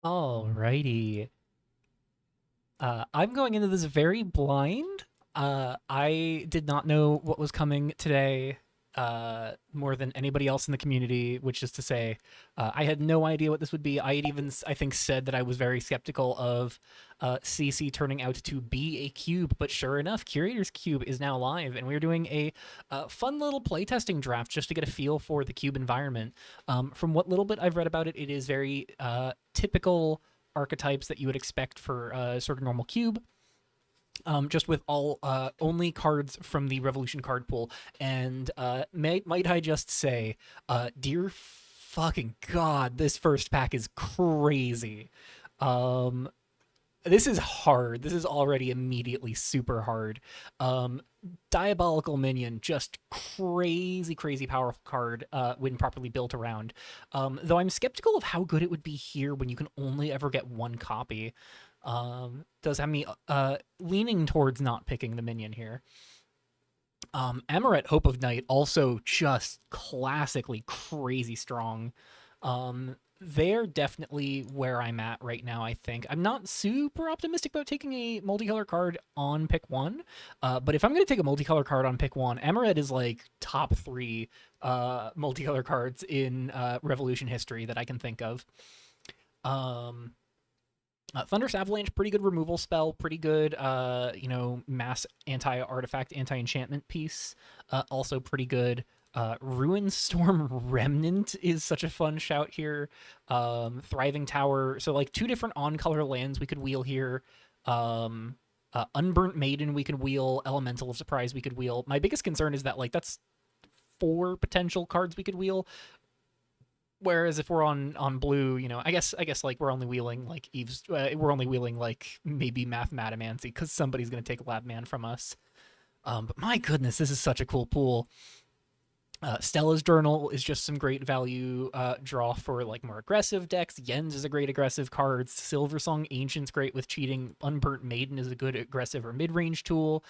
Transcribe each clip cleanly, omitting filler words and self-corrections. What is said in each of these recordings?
Alrighty. I'm going into this very blind. I did not know what was coming today more than anybody else in the community, which is to say, I had no idea what this would be. I had even, I think, said that I was very skeptical of CC turning out to be a cube, but sure enough, Curators Cube is now live, and we're doing a fun little playtesting draft just to get a feel for the cube environment. From what little bit I've read about it, it is very typical archetypes that you would expect for a sort of normal cube, just with all only cards from the Revolution card pool. And might I just say, dear fucking god, this first pack is crazy. Um, this is hard. This is already immediately super hard. Um, Diabolical Minion, just crazy, crazy powerful card when properly built around. Though I'm skeptical of how good it would be here when you can only ever get one copy. Does have me leaning towards not picking the minion here. Amaret, Hope of Night, also just classically crazy strong. They're definitely where I'm at right now, I think. I'm not super optimistic about taking a multicolor card on pick one, but if I'm going to take a multicolor card on pick one, Amaret is like top three multicolor cards in Revolution history that I can think of. Um, Thunderous Avalanche, pretty good removal spell, pretty good, mass anti-artifact, anti-enchantment piece. Also pretty good. Ruin Storm Remnant is such a fun shout here. Thriving Tower, so like two different on-color lands we could wheel here. Unburnt Maiden we could wheel. Elemental of Surprise we could wheel. My biggest concern is that like that's four potential cards we could wheel. Whereas if we're on blue, I guess like we're only wheeling like Eve's, we're only wheeling like maybe Mathematimancy because somebody's gonna take Labman from us. But my goodness, this is such a cool pool. Stella's Journal is just some great value draw for like more aggressive decks. Yen's is a great aggressive card. Silver Song Ancient's great with cheating. Unburnt Maiden is a good aggressive or mid range tool.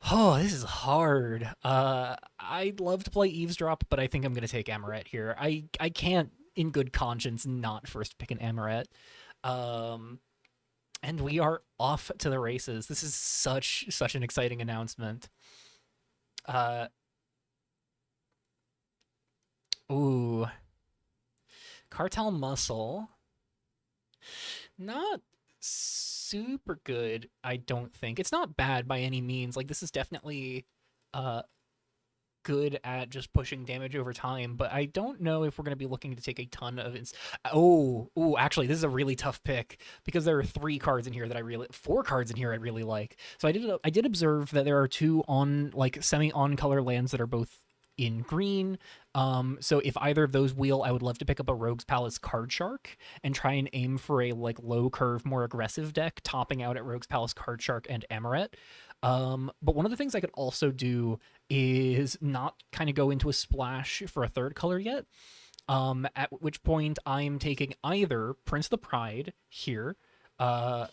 Oh, this is hard. I'd love to play Eavesdrop, but I think I'm gonna take Amaret here. I can't, in good conscience, not first pick an Amaret. Um, and we are off to the races. This is such an exciting announcement. Uh, ooh, Cartel Muscle, not super good. I don't think it's not bad by any means. Like this is definitely uh good at just pushing damage over time, but I don't know if we're going to be looking to take a ton of actually this is a really tough pick because there are four cards in here I really like. So I did observe that there are two on like semi on color lands that are both in green. So if either of those wheel, I would love to pick up a Rogue's Palace Card Shark and try and aim for a like low curve, more aggressive deck, topping out at Rogue's Palace Card Shark and Amaret. But one of the things I could also do is not kind of go into a splash for a third color yet. At which point I'm taking either Prince of the Pride here, uh,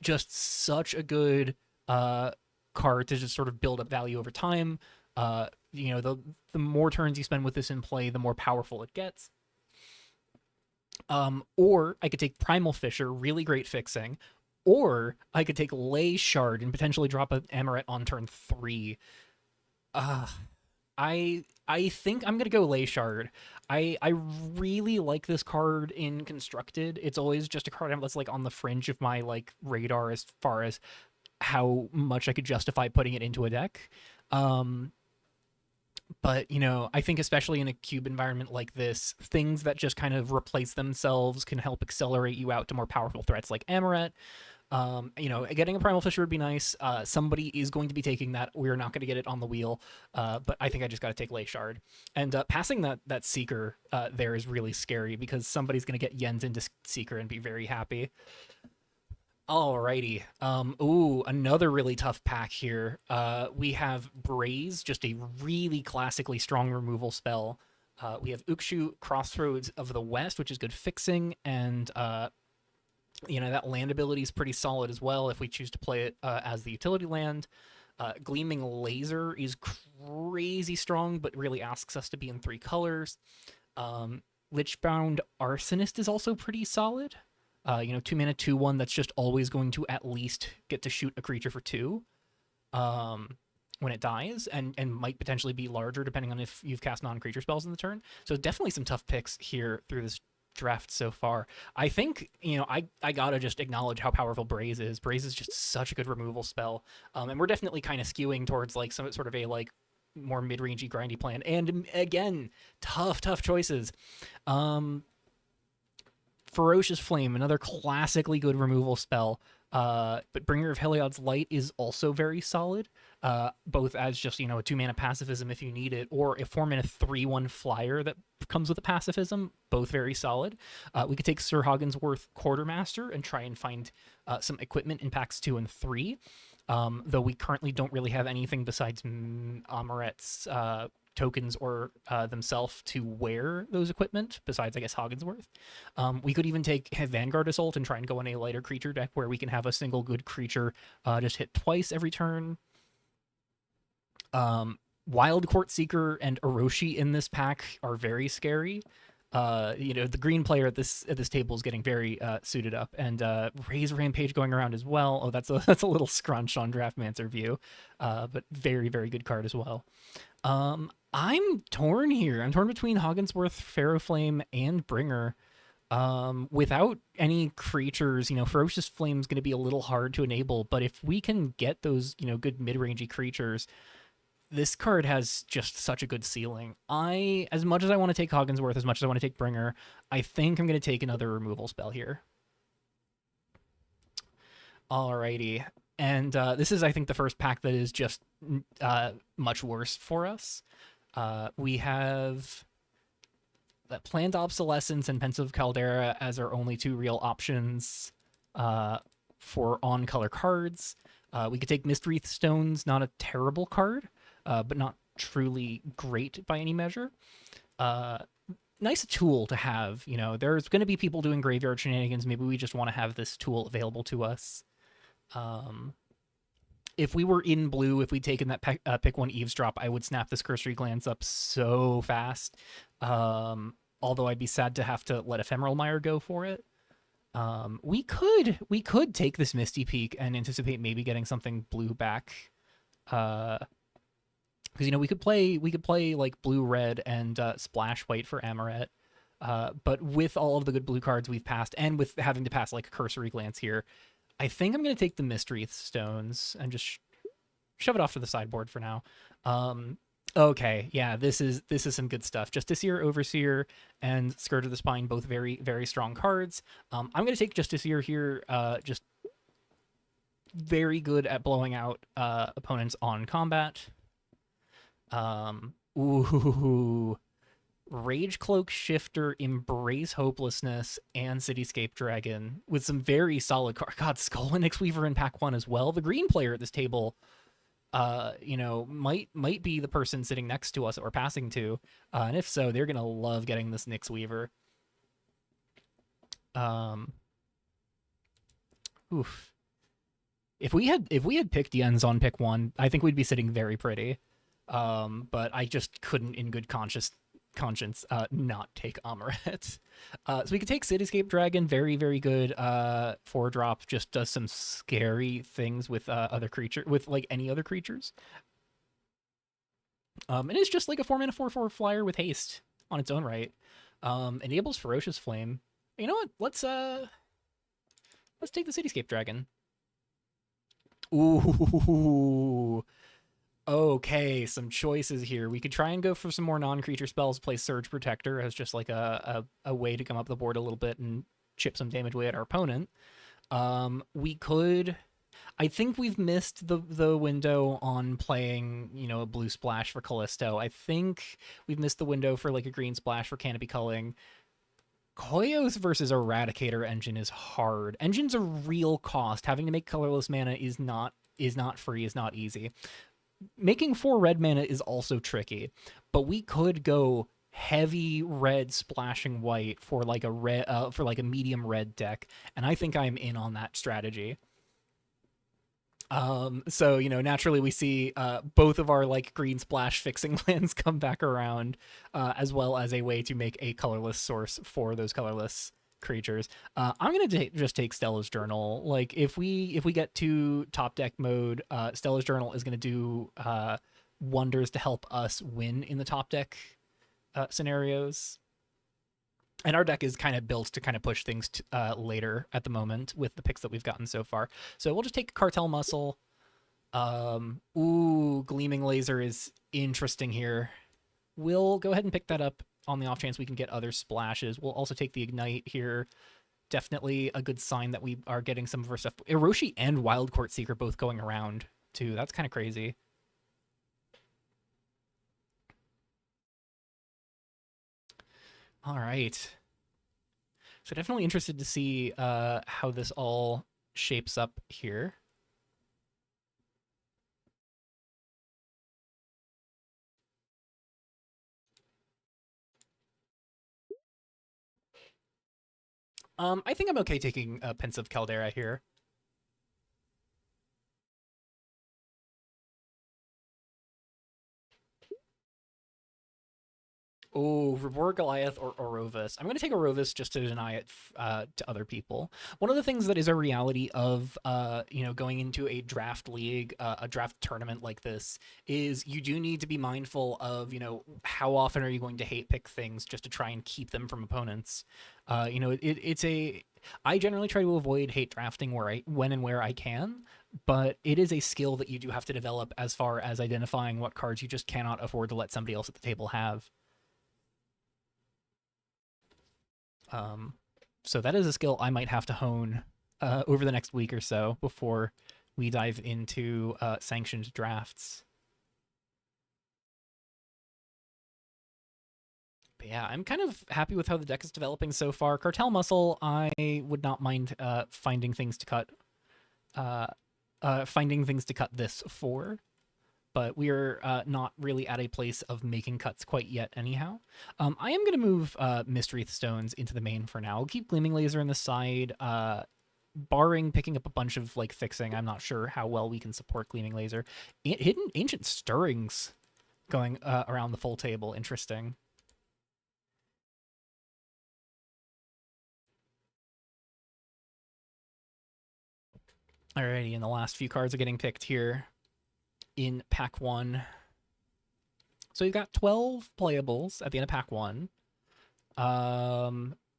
just such a good card to just sort of build up value over time. The more turns you spend with this in play, the more powerful it gets. Or I could take Primal Fisher, really great fixing. Or I could take Lay Shard and potentially drop an Amaret on turn three. Uh, I think I'm gonna go Lay Shard. I really like this card in Constructed. It's always just a card that's like on the fringe of my like radar as far as how much I could justify putting it into a deck. Um, but I think especially in a cube environment like this, things that just kind of replace themselves can help accelerate you out to more powerful threats like Amaret. Getting a Primal Fisher would be nice. Somebody is going to be taking that. We're not going to get it on the wheel, but I think I just got to take Lay Shard. And passing that Seeker there is really scary because somebody's going to get Yens into Seeker and be very happy. Alrighty. Another really tough pack here. We have Braze, just a really classically strong removal spell. We have Ukshu, Crossroads of the West, which is good fixing, and that land ability is pretty solid as well if we choose to play it as the utility land. Gleaming Laser is crazy strong, but really asks us to be in three colors. Lichbound Arsonist is also pretty solid. 2 mana, 2/1 that's just always going to at least get to shoot a creature for 2 when it dies, and might potentially be larger depending on if you've cast non-creature spells in the turn. So definitely some tough picks here through this draft so far. I think, I gotta just acknowledge how powerful Braze is. Braze is just such a good removal spell. And we're definitely kind of skewing towards like some sort of a like more mid-rangey grindy plan. And again, tough choices. Ferocious Flame, another classically good removal spell. But Bringer of Heliod's Light is also very solid, both as just, a 2 mana pacifism if you need it, or a 4 mana 3/1 flyer that comes with a pacifism, both very solid. We could take Sir Hogginsworth Quartermaster and try and find some equipment in packs 2 and 3, though we currently don't really have anything besides Amaret's tokens or themselves to wear those equipment, besides, I guess, Hogginsworth. We could even take Vanguard Assault and try and go in a lighter creature deck where we can have a single good creature just hit twice every turn. Wild Court Seeker and Orochi in this pack are very scary. The green player at this table is getting very suited up, and Raise Rampage going around as well. Oh, that's a little scrunch on Draftmancer View, but very, very good card as well. I'm torn here. I'm torn between Hogginsworth, Pharaoh Flame, and Bringer. Without any creatures, Ferocious Flame is going to be a little hard to enable, but if we can get those, good mid-rangey creatures, this card has just such a good ceiling. As much as I want to take Hogginsworth, as much as I want to take Bringer, I think I'm going to take another removal spell here. Alrighty. And this is, I think, the first pack that is just much worse for us. We have Planned Obsolescence and Pensive Caldera as our only 2 real options for on-color cards. We could take Mistwreath Stones, not a terrible card, but not truly great by any measure. Nice tool to have. There's going to be people doing graveyard shenanigans. Maybe we just want to have this tool available to us. If we were in blue, if we'd taken that pick 1 Eavesdrop, I would snap this Cursory Glance up so fast. Although I'd be sad to have to let Ephemeral Mire go for it. We could take this Misty Peak and anticipate maybe getting something blue back. Because we could play like blue red and splash white for Amaret. But with all of the good blue cards we've passed, and with having to pass like a Cursory Glance here, I think I'm going to take the Mistwreath Stones and just shove it off to the sideboard for now. Okay, yeah, this is some good stuff. Justiciar, Overseer, and Scourge of the Spine, both very, very strong cards. I'm going to take Justiciar here, just very good at blowing out opponents on combat. Ooh, Rage Cloak Shifter, Embrace Hopelessness, and Cityscape Dragon with some very solid cards. God, Skull and Weaver in pack 1 as well. The green player at this table, might be the person sitting next to us that we're passing to, and if so, they're gonna love getting this Nyx Weaver. Oof. If we had picked Jens on pick 1, I think we'd be sitting very pretty. But I just couldn't, in good conscience, not take Amaret. So we could take Cityscape Dragon, very, very good 4-drop, just does some scary things with with any other creatures. And it's just like a 4 mana 4/4 flyer with haste on its own right. Enables Ferocious Flame. You know what? Let's take the Cityscape Dragon. Ooh. Okay, some choices here. We could try and go for some more non-creature spells, play Surge Protector as just like a way to come up the board a little bit and chip some damage away at our opponent. We could... I think we've missed the window on playing, a blue splash for Callisto. I think we've missed the window for like a green splash for Canopy Culling. Koyos versus Eradicator Engine is hard. Engine's a real cost. Having to make colorless mana is not free, is not easy. Making 4 red mana is also tricky, but we could go heavy red splashing white for like a medium red deck, and I think I'm in on that strategy. So naturally we see both of our like green splash fixing lands come back around, as well as a way to make a colorless source for those colorless creatures. I'm gonna just take Stella's Journal. Like if we get to top deck mode, Stella's Journal is gonna do wonders to help us win in the top deck scenarios. And our deck is kind of built to kind of push things later at the moment with the picks that we've gotten so far. So we'll just take Cartel Muscle. Ooh, Gleaming Laser is interesting here. We'll go ahead and pick that up on the off chance we can get other splashes. We'll also take the Ignite here. Definitely a good sign that we are getting some of our stuff. Hiroshi and Wild Court Seeker both going around, too. That's kind of crazy. All right. So definitely interested to see how this all shapes up here. I think I'm okay taking Pensive Caldera here. Oh, Reward Goliath or Orovis. I'm going to take Orovis just to deny it to other people. One of the things that is a reality of, going into a draft league, a draft tournament like this, is you do need to be mindful of, how often are you going to hate pick things just to try and keep them from opponents. I generally try to avoid hate drafting when and where I can, but it is a skill that you do have to develop as far as identifying what cards you just cannot afford to let somebody else at the table have. Um, so that is a skill I might have to hone over the next week or so before we dive into sanctioned drafts. But yeah, I'm kind of happy with how the deck is developing so far. Cartel Muscle, I would not mind finding things to cut. Finding things to cut this for, but we're not really at a place of making cuts quite yet anyhow. I am going to move Mistwreath Stones into the main for now. I'll keep Gleaming Laser in the side, barring picking up a bunch of fixing. I'm not sure how well we can support Gleaming Laser. Hidden Ancient Stirrings going around the full table. Interesting. Alrighty, and the last few cards are getting picked here in pack 1. So you've got 12 playables at the end of pack 1.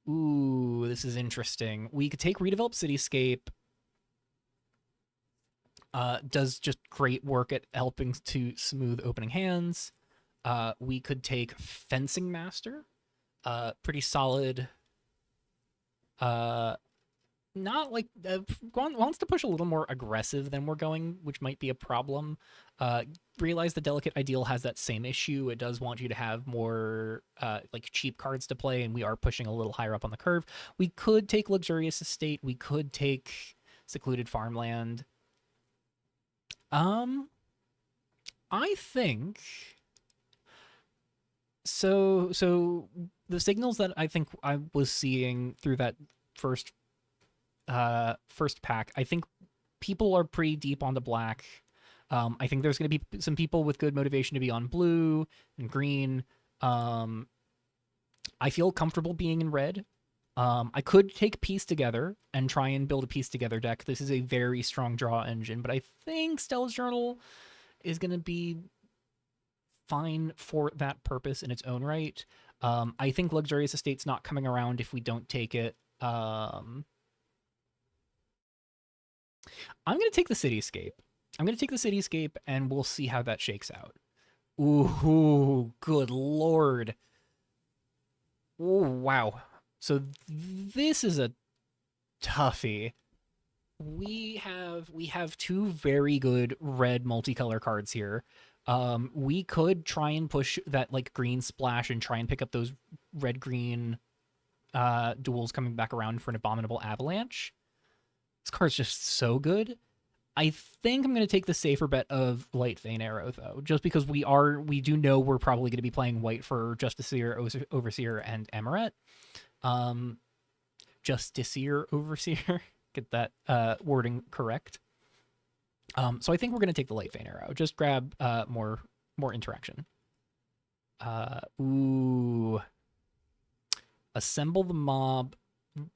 Ooh, this is interesting. We could take Redevelop Cityscape. Does just great work at helping to smooth opening hands. We could take Fencing Master. Pretty solid. Not wants to push a little more aggressive than we're going, which might be a problem. Realize the Delicate Ideal has that same issue. It does want you to have more cheap cards to play, and we are pushing a little higher up on the curve. We could take Luxurious Estate. We could take Secluded Farmland. I think so. So the signals that I think I was seeing through that first pack, I think people are pretty deep on the black. I think there's going to be some people with good motivation to be on blue and green. I feel comfortable being in red. I could take Piece Together and try and build a Piece Together deck. This is a very strong draw engine, but I think Stella's Journal is going to be fine for that purpose in its own right. I think Luxurious Estate's not coming around if we don't take it. I'm going to take the Cityscape. And we'll see how that shakes out. Ooh, good lord. Ooh, wow. So this is a toughie. We have two very good red multicolor cards here. We could try and push that green splash and try and pick up those red green duels coming back around for an Abominable Avalanche. This card's just so good. I think I'm going to take the safer bet of Light Vein Arrow, though, just because we do know we're probably going to be playing white for Justiciar, Overseer, and Emeret. Justiciar, Overseer, get that wording correct. So I think we're going to take the Light Vein Arrow. Just grab more interaction. Ooh. Assemble the Mob.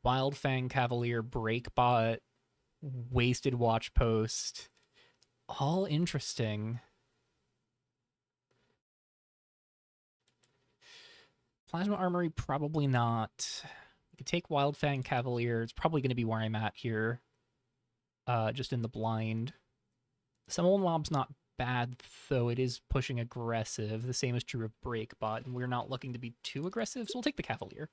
Wildfang Cavalier, Breakbot, Wasted Watch Post. All interesting. Plasma Armory, probably not. We could take Wildfang Cavalier. It's probably going to be where I'm at here. Just in the blind. Summon Mob's not bad, though it is pushing aggressive. The same is true of Breakbot, and we're not looking to be too aggressive, so we'll take the Cavalier.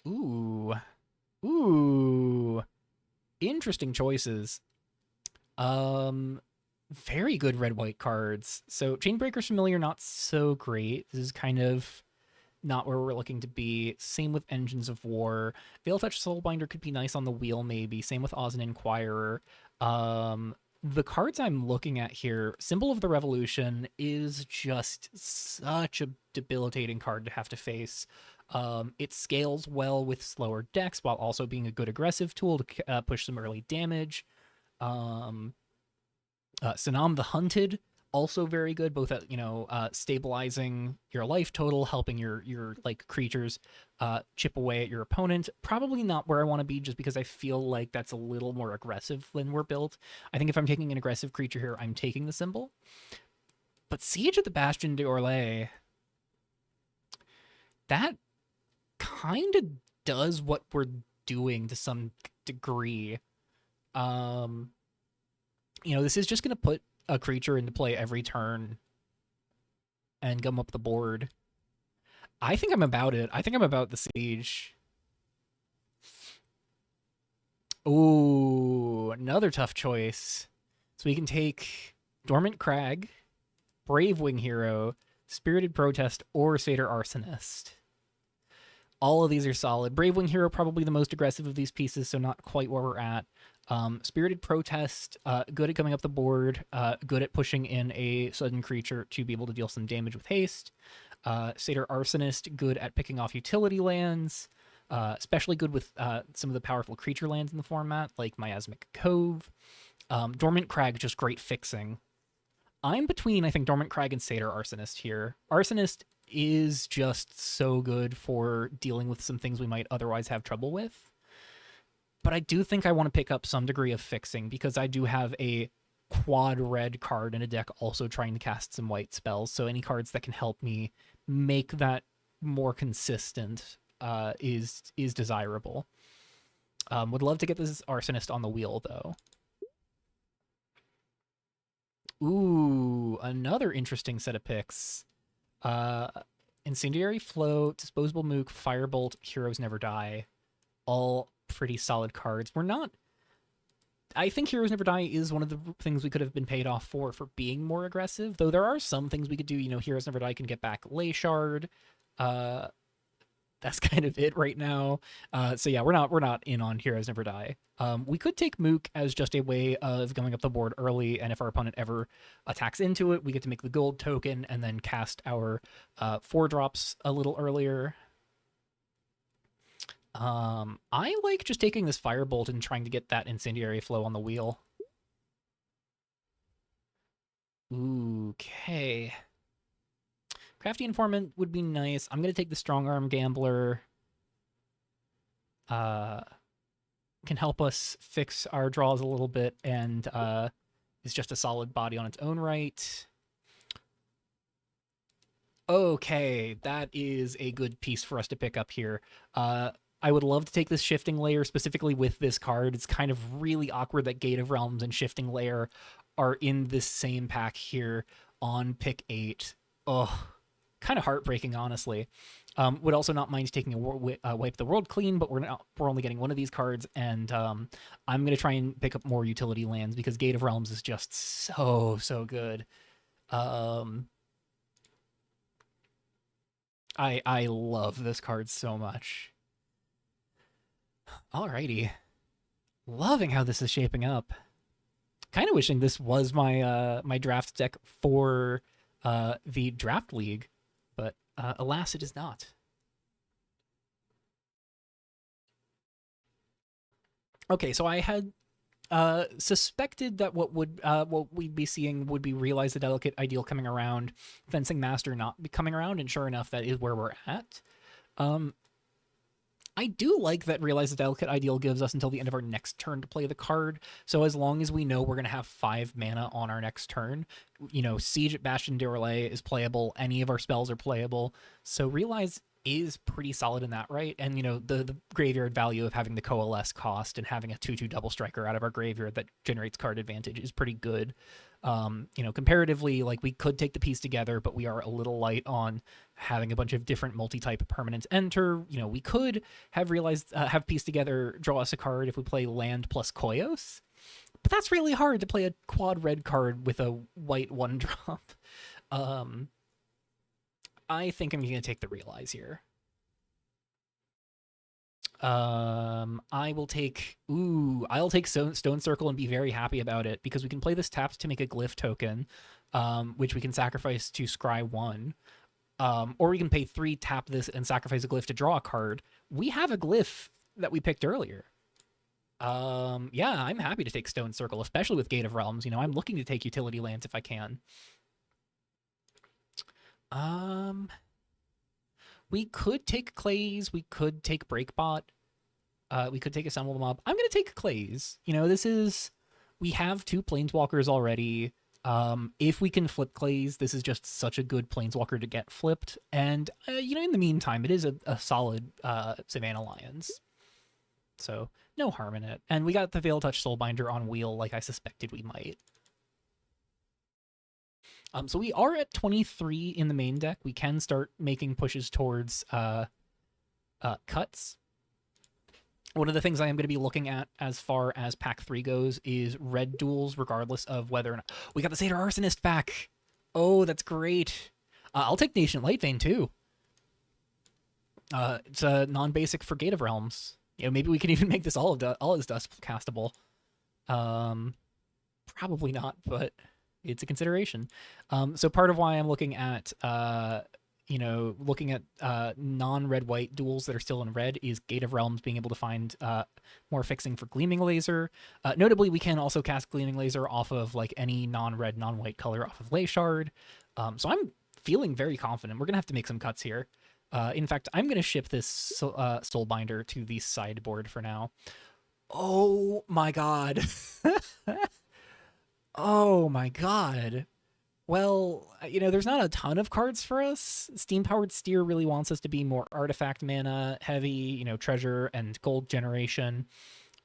Ooh. Ooh. Interesting choices. Very good red-white cards. So Chainbreaker's familiar, not so great. This is kind of not where we're looking to be. Same with Engines of War. Veiltouch Soulbinder could be nice on the wheel, maybe. Same with Oz and Inquirer. The cards I'm looking at here, Symbol of the Revolution is just such a debilitating card to have to face. It scales well with slower decks while also being a good aggressive tool to push some early damage. Sanam the Hunted, also very good, both at stabilizing your life total, helping your like creatures chip away at your opponent. Probably not where I want to be, just because I feel like that's a little more aggressive when we're built. I think if I'm taking an aggressive creature here, I'm taking the symbol. But Siege of the Bastion d'Orlais, that kind of does what we're doing to some degree. This is just going to put a creature into play every turn and gum up the board. I think I'm about it. I think I'm about the Siege. Ooh, another tough choice. So we can take Dormant Crag, Brave Wing Hero, Spirited Protest, or Satyr Arsonist. All of these are solid. Brave Wing Hero, probably the most aggressive of these pieces, so not quite where we're at. Spirited Protest, good at coming up the board, good at pushing in a sudden creature to be able to deal some damage with haste. Satyr Arsonist, good at picking off utility lands, especially good with some of the powerful creature lands in the format, like Miasmic Cove. Dormant Crag, just great fixing. I'm between, I think, Dormant Crag and Satyr Arsonist here. Arsonist is just so good for dealing with some things we might otherwise have trouble with. But I do think I want to pick up some degree of fixing, because I do have a quad red card in a deck also trying to cast some white spells. So any cards that can help me make that more consistent is desirable. Would love to get this Arsonist on the wheel, though. Ooh, another interesting set of picks. Incendiary Flow, Disposable Mook, Firebolt, Heroes Never Die. All pretty solid cards. I think Heroes Never Die is one of the things we could have been paid off for being more aggressive, though there are some things we could do. Heroes Never Die can get back Ley Shard. That's kind of it right now. So yeah, we're not in on Heroes Never Die. We could take Mook as just a way of going up the board early, and if our opponent ever attacks into it, we get to make the gold token and then cast our 4-drops a little earlier. I like just taking this Firebolt and trying to get that Incendiary Flow on the wheel. Okay. Crafty Informant would be nice. I'm going to take the Strong Arm Gambler. Can help us fix our draws a little bit, and is just a solid body on its own right. Okay, that is a good piece for us to pick up here. I would love to take this Shifting Layer specifically with this card. It's kind of really awkward that Gate of Realms and Shifting Layer are in this same pack here on pick 8. Oh, kind of heartbreaking, honestly. Would also not mind taking a Wipe the World Clean, but we're only getting one of these cards, and I'm going to try and pick up more utility lands because Gate of Realms is just so good. I love this card so much. Alrighty. Loving how this is shaping up. Kind of wishing this was my my draft deck for the draft league, but alas, it is not. Okay, so I had Suspected that what we'd be seeing would be Realize the Delicate Ideal coming around, Fencing Master not be coming around, and sure enough, that is where we're at. Um, I do like that Realize the Delicate Ideal gives us until the end of our next turn to play the card. So as long as we know we're going to have 5 mana on our next turn, Siege at Bastion de Relay is playable. Any of our spells are playable. So Realize is pretty solid in that, right? And the graveyard value of having the coalesce cost and having a 2/2 double striker out of our graveyard that generates card advantage is pretty good. Comparatively, like we could take the piece together, but we are a little light on having a bunch of different multi-type permanents enter. We could have piece together draw us a card if we play land plus Koyos, but that's really hard to play a quad red card with a white 1 drop. um I think I'm gonna take the Realize here. I'll take Stone Circle and be very happy about it because we can play this tapped to make a glyph token, which we can sacrifice to scry 1. Or we can pay 3, tap this, and sacrifice a glyph to draw a card. We have a glyph that we picked earlier. Yeah, I'm happy to take Stone Circle, especially with Gate of Realms. I'm looking to take utility lands if I can. We could take Clays. We could take Breakbot. We could take Assemble Mob. I'm gonna take Clays. We have 2 Planeswalkers already. If we can flip Clays, this is just such a good Planeswalker to get flipped. And in the meantime, it is a solid Savannah Lions. So no harm in it. And we got the Veil Touch Soulbinder on wheel, like I suspected we might. So we are at 23 in the main deck. We can start making pushes towards cuts. One of the things I am going to be looking at as far as pack 3 goes is red duels, regardless of whether or not we got the Satyr Arsonist back. Oh, that's great. I'll take Nation Lightvein too. It's a non-basic for Gate of Realms. Maybe we can even make this all as dust castable. Probably not, but it's a consideration. So part of why I'm looking at non-red-white duels that are still in red is Gate of Realms being able to find more fixing for Gleaming Laser. Notably, we can also cast Gleaming Laser off of like any non-red, non-white color off of Ley Shard. So I'm feeling very confident. We're gonna have to make some cuts here. In fact, I'm gonna ship this Soulbinder to the sideboard for now. Oh my god. Oh my god. Well, there's not a ton of cards for us. Steam Powered Steer really wants us to be more artifact mana heavy, treasure and gold generation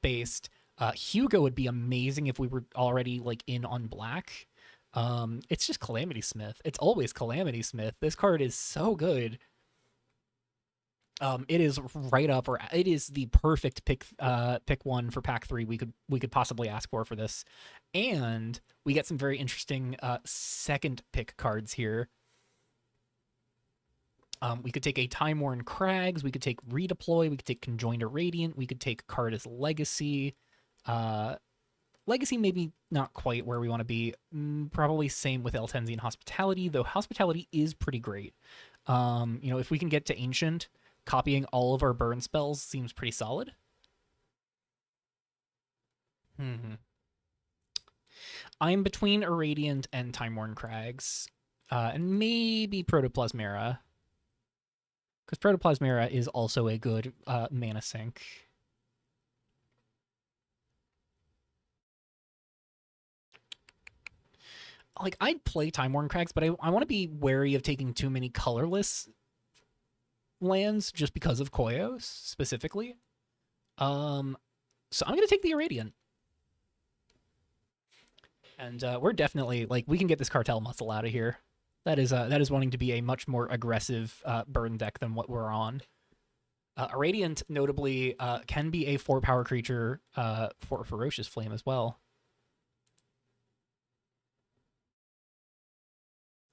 based. Hugo would be amazing if we were already like in on black. It's just Calamity Smith. It's always Calamity Smith. This card is so good. It is right up, or it is the perfect pick one for pack 3 we could possibly ask for this, and we get some very interesting second pick cards here. We could take a Time Worn Crags, we could take Redeploy, we could take Conjoined Irradiant, we could take Cardis Legacy. Legacy maybe not quite where we want to be. Probably same with Eltenzian Hospitality, though Hospitality is pretty great. If we can get to Ancient, copying all of our burn spells seems pretty solid. I'm between Irradiant and Time Worn Crags, and maybe Protoplasmera, because Protoplasmera is also a good mana sink. Like, I'd play Time Worn Crags, but I want to be wary of taking too many colorless lands just because of Koyos specifically. So I'm gonna take the Irradiant. And we're definitely like we can get this cartel muscle out of here. That is wanting to be a much more aggressive burn deck than what we're on. Irradiant notably can be a 4-power creature for Ferocious Flame as well.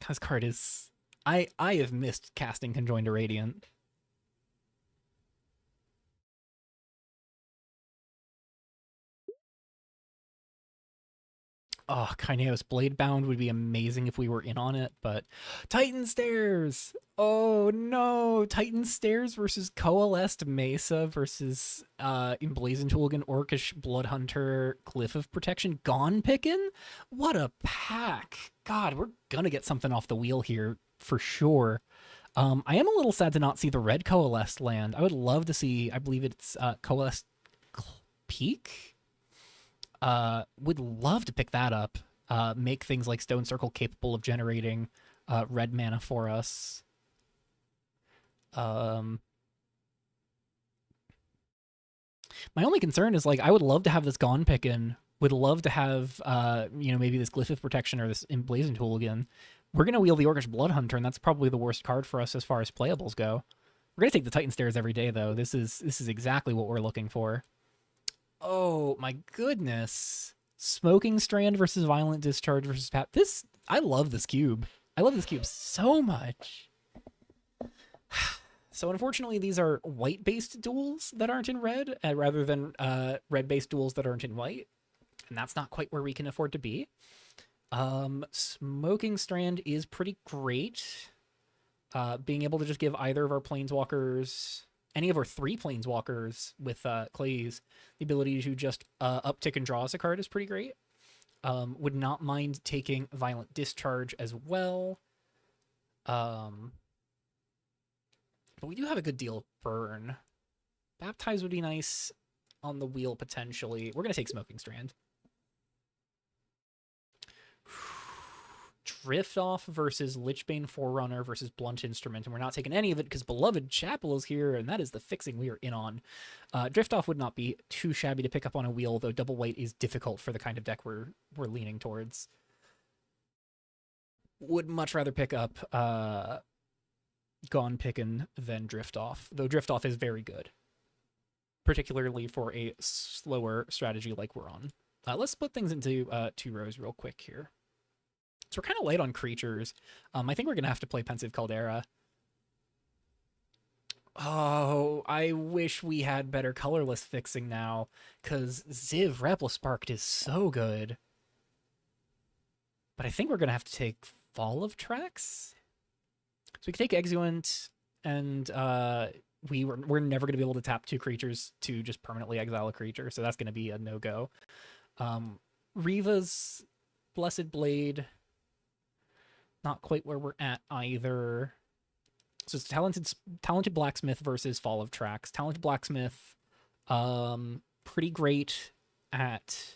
This card is I have missed casting Conjoined Irradiant. Oh, Kaineos Bladebound would be amazing if we were in on it, but Titan Stairs! Oh no! Titan Stairs versus Coalesced Mesa versus Emblazoned Hooligan, Orcish Bloodhunter, Cliff of Protection, Gone Pickin'? What a pack! God, we're gonna get something off the wheel here for sure. I am a little sad to not see the red Coalesced land. I would love to see, I believe it's Coalesced Peak? Would love to pick that up. Make things like Stone Circle capable of generating red mana for us. My only concern is like I would love to have this Gone Pickin'. Would love to have maybe this Glyph of Protection or this Emblazoned Hooligan. We're gonna wheel the Orcish Bloodhunter, and that's probably the worst card for us as far as playables go. We're gonna take the Titan Stairs every day, though. This is exactly what we're looking for. Oh my goodness. Smoking Strand versus Violent Discharge versus Pat. I love this cube. I love this cube so much. So unfortunately, these are white-based duels that aren't in red, rather than red-based duels that aren't in white. And that's not quite where we can afford to be. Smoking Strand is pretty great. Being able to just give either of our planeswalkers, any of our 3 planeswalkers with Clays, the ability to just uptick and draw us a card is pretty great. Would not mind taking Violent Discharge as well. But we do have a good deal of burn. Baptize would be nice on the wheel potentially. We're going to take Smoking Strand. Drift Off versus Lichbane Forerunner versus Blunt Instrument, and we're not taking any of it because Beloved Chapel is here, and that is the fixing we are in on. Drift Off would not be too shabby to pick up on a wheel, though double white is difficult for the kind of deck we're leaning towards. Would much rather pick up Gone Pickin' than Drift Off, though Drift Off is very good, particularly for a slower strategy like we're on. Let's split things into 2 rows real quick here. So we're kind of light on creatures. I think we're going to have to play Pensive Caldera. Oh, I wish we had better colorless fixing now, because Ziv Replisparked is so good. But I think we're going to have to take Fall of Tracks. So we can take Exuent, and we're never going to be able to tap 2 creatures to just permanently exile a creature, so that's going to be a no-go. Riva's Blessed Blade, not quite where we're at either. So it's talented Blacksmith versus Fall of Tracks. Talented Blacksmith, pretty great at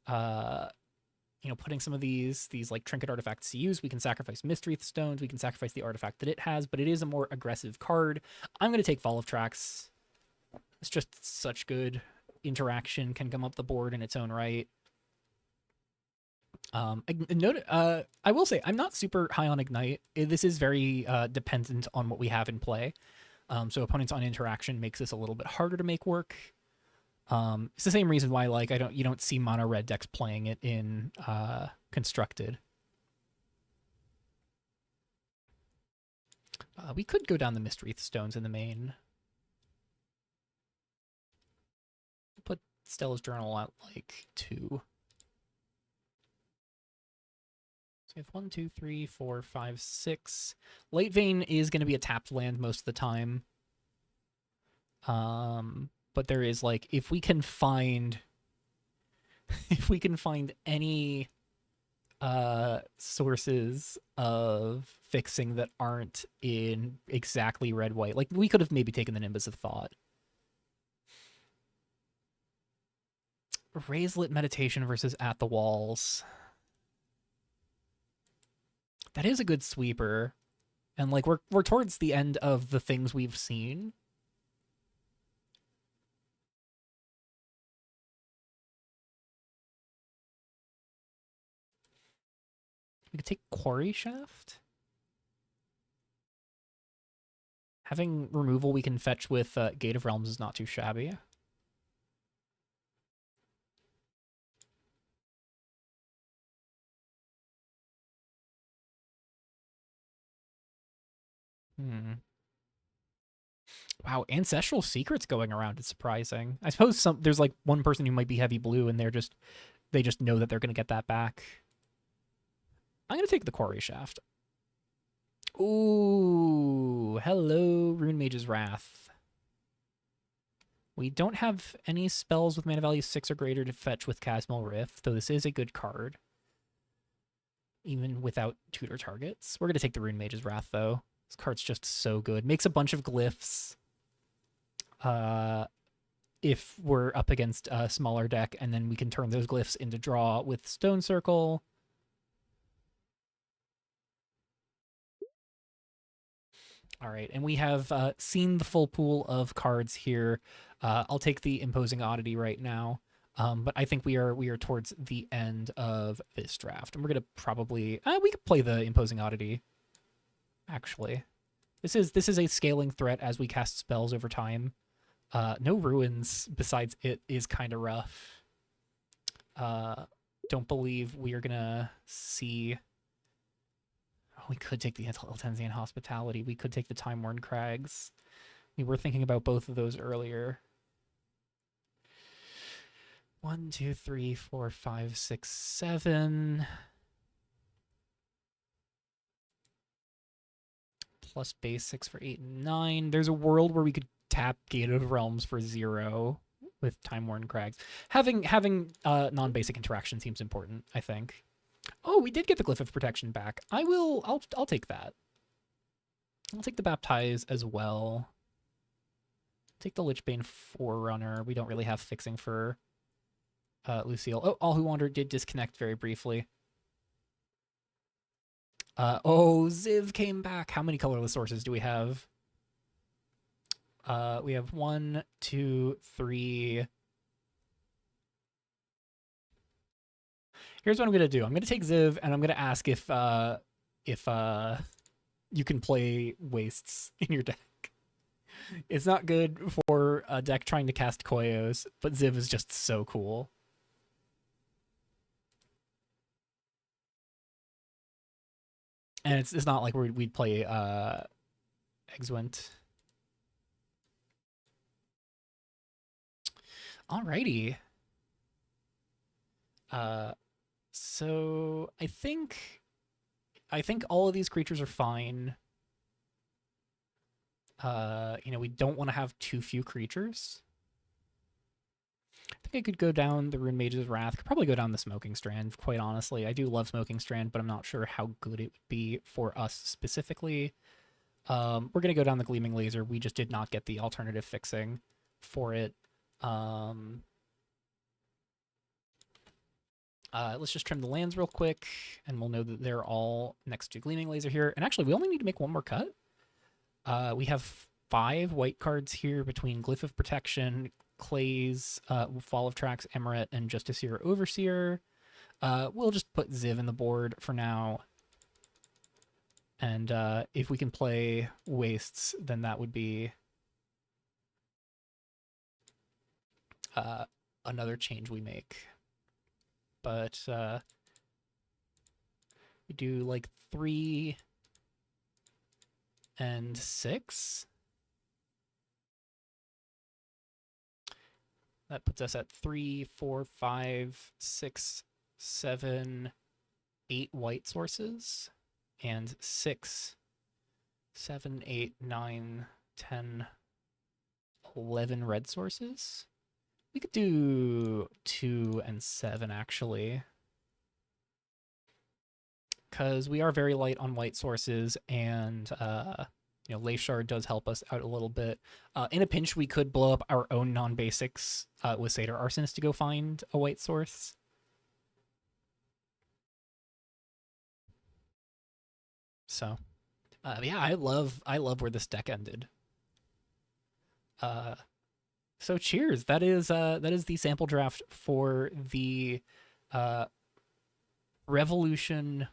putting some of these like trinket artifacts to use. We can sacrifice Mystery Stones, we can sacrifice the artifact that it has, but it is a more aggressive card. I'm going to take Fall of Tracks. It's just such good interaction, can come up the board in its own right. I will say I'm not super high on Ignite. This is very dependent on what we have in play. So opponents on interaction makes this a little bit harder to make work. It's the same reason why you don't see mono red decks playing it in constructed. We could go down the Mystery Stones in the main. Put Stella's Journal at like 2. So we have 1, 2, 3, 4, 5, 6. Light Vein is going to be a tapped land most of the time. But there is like if we can find any sources of fixing that aren't in exactly red white, like we could have maybe taken the Nimbus of Thought. Raislet Meditation versus At the Walls. That is a good sweeper. And like we're towards the end of the things we've seen. We could take Quarry Shaft. Having removal we can fetch with Gate of Realms is not too shabby. Wow, Ancestral Secrets going around is surprising. I suppose there's like one person who might be heavy blue and they're just They just know that they're going to get that back. I'm going to take the Quarry Shaft. Ooh, hello, Rune Mage's Wrath. We don't have any spells with mana value 6 or greater to fetch with Chasmal Rift, though this is a good card. Even without tutor targets. We're going to take the Rune Mage's Wrath, though. This card's just so good. Makes a bunch of glyphs. If we're up against a smaller deck, and then we can turn those glyphs into draw with Stone Circle. All right, and we have seen the full pool of cards here. I'll take the Imposing Oddity right now, but I think we are towards the end of this draft, and we're gonna probably we could play the Imposing Oddity. Actually, this is a scaling threat as we cast spells over time. No ruins besides it is kind of rough. Don't believe we are gonna see. We could take the Eltensian Hospitality. We could take the Time-Worn Crags. We were thinking about both of those earlier. 1, 2, 3, 4, 5, 6, 7. Plus basics for 8 and 9. There's a world where we could tap Gate of Realms for 0 with Time-Worn Crags. Having non-basic interaction seems important, I think. Oh, we did get the Glyph of Protection back. I'll take that. I'll take the Baptize as well. Take the Lichbane Forerunner. We don't really have fixing for Lucille. Oh, All Who Wander did disconnect very briefly. Oh, Ziv came back. How many colorless sources do we have? We have 1, 2, 3. Here's what I'm gonna do. I'm gonna take Ziv, and I'm gonna ask if you can play Wastes in your deck. It's not good for a deck trying to cast Koyos, but Ziv is just so cool. And it's not like we'd play Exwent. Alrighty. So I think all of these creatures are fine. We don't want to have too few creatures. I think I could go down the Rune Mage's Wrath. Could probably go down the Smoking Strand, quite honestly. I do love Smoking Strand, but I'm not sure how good it would be for us specifically. We're going to go down the Gleaming Laser. We just did not get the alternative fixing for it. Let's just trim the lands real quick, and we'll know that they're all next to Gleaming Laser here. And actually, we only need to make one more cut. We have 5 white cards here between Glyph of Protection, Clay's, Fall of Tracks, Emeret, and Justiciar Overseer. We'll just put Ziv in the board for now. And if we can play Wastes, then that would be another change we make. But we do like 3 and 6. That puts us at 3, 4, 5, 6, 7, 8 white sources, and 6, 7, 8, 9, 10, 11 red sources. We could do 2 and 7, actually, because we are very light on white sources, and Leyshard does help us out a little bit. In a pinch, we could blow up our own non-basics with Satyr Arsonist to go find a white source. So, yeah, I love where this deck ended. So cheers. That is the sample draft for the Revolution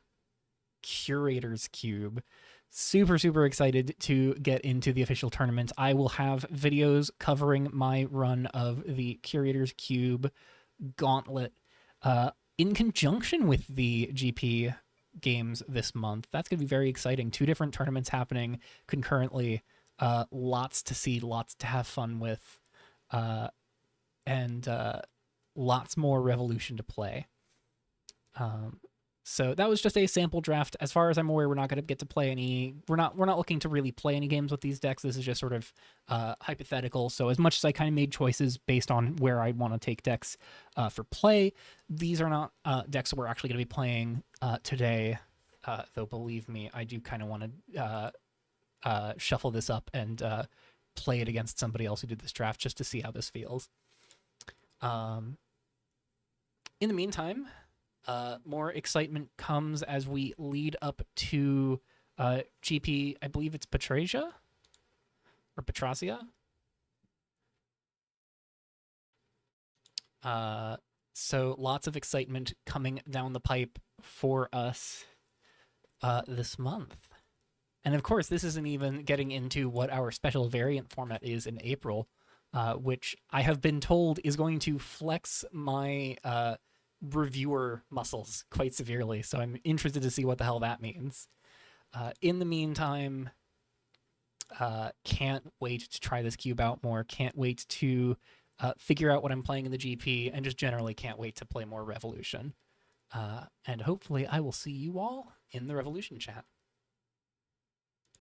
Curators Cube. Super excited to get into the official tournament. I will have videos covering my run of the Curators Cube Gauntlet in conjunction with the GP games this month. That's going to be very exciting. 2 different tournaments happening concurrently. Lots to see, lots to have fun with. And lots more Revolution to play. So that was just a sample draft. As far as I'm aware, we're not going to get to play any. We're not looking to really play any games with these decks. This is just sort of hypothetical. So as much as I kind of made choices based on where I want to take decks for play, these are not decks that we're actually going to be playing today. Though believe me, I do kind of want to shuffle this up and play it against somebody else who did this draft just to see how this feels. In the meantime, more excitement comes as we lead up to GP. I believe it's Petrasia or Petrasia. So lots of excitement coming down the pipe for us this month. And of course, this isn't even getting into what our special variant format is in April, which I have been told is going to flex my reviewer muscles quite severely. So I'm interested to see what the hell that means. In the meantime, can't wait to try this cube out more. Can't wait to figure out what I'm playing in the GP, and just generally can't wait to play more Revolution. And hopefully I will see you all in the Revolution chat.